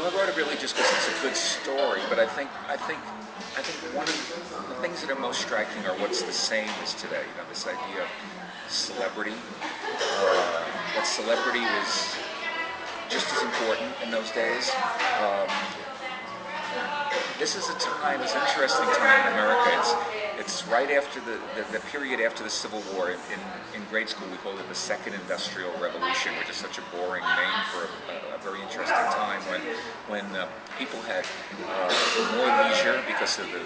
Well, I wrote it really just because it's a good story, but I think one of the things that are most striking are what's the same as today. You know, this idea of celebrity. That celebrity was just as important in those days. Um, this is a time, it's an interesting time in America. It's right after the period after the Civil War. In grade school, we called it the Second Industrial Revolution, which is such a boring name for a very interesting time when people had more leisure because of the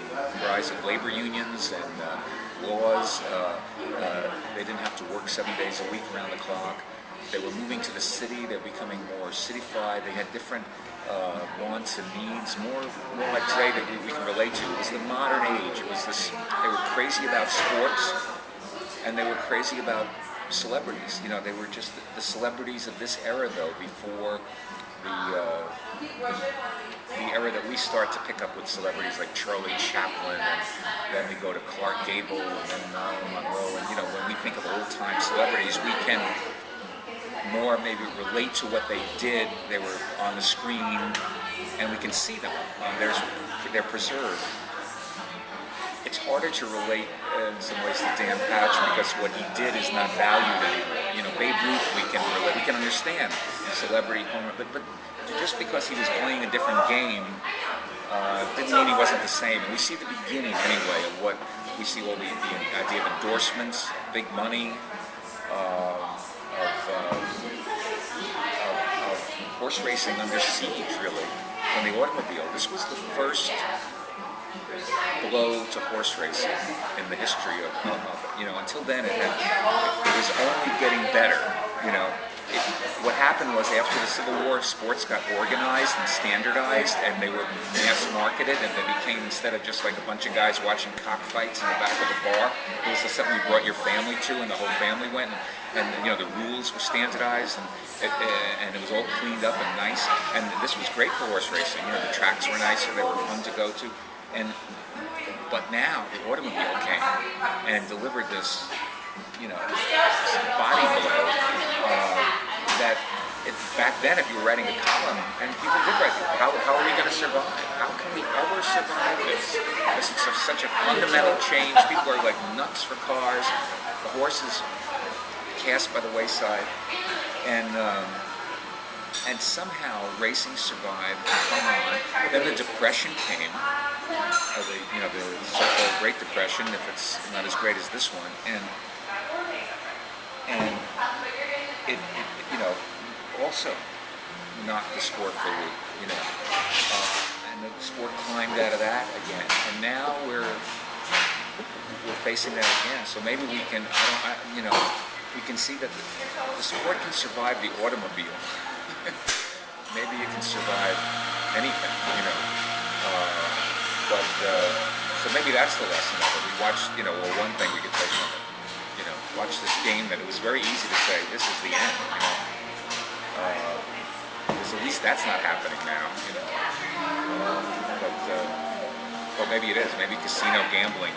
rise of labor unions and laws. They didn't have to work 7 days a week around the clock. They were moving to the city. They're becoming more cityfied. They had different wants and needs, more like today that we can relate to. It was the modern age. It was this. They were crazy about sports, and they were crazy about celebrities. You know, they were just the celebrities of this era, though, before the era that we start to pick up with celebrities like Charlie Chaplin, and then we go to Clark Gable, and then Marilyn Monroe. And you know, when we think of old-time celebrities, we can more maybe relate to what they did. They were on the screen, and we can see them. They're preserved. It's harder to relate in some ways to Dan Patch because what he did is not valued anymore. You know, Babe Ruth we can understand, celebrity home, but just because he was playing a different game didn't mean he wasn't the same. And we see the beginning anyway of what we see, all the idea of endorsements, big money. Of horse racing under siege, really, from the automobile. This was the first blow to horse racing in the history of it. You know, until then it was only getting better. You know, what happened was after the Civil War, sports got organized and standardized, and they were mass marketed, and they became, instead of just like a bunch of guys watching cockfights in the back of a bar, it was something you brought your family to, and the whole family went. And you know, the rules were standardized, and it was all cleaned up and nice. And this was great for horse racing. You know, the tracks were nicer, they were fun to go to. But now the automobile came and delivered this, you know, body blow that back then, if you were writing a column, and people did write, how are we going to survive? How can we ever survive this? This is such a fundamental change. People are like nuts for cars. The horses cast by the wayside, and somehow racing survived. Come on. Then the Depression came, the so-called Great Depression, if it's not as great as this one, and it you know, also knocked the sport for a loop. You know, and the sport climbed out of that again, and now we're facing that again. So maybe we can, we can see that the sport can survive the automobile. Maybe it can survive anything, you know. So maybe that's the lesson of it. We watched, one thing we could take from it, watch this game that it was very easy to say, this is the end, because at least that's not happening now, but maybe it is. Maybe casino gambling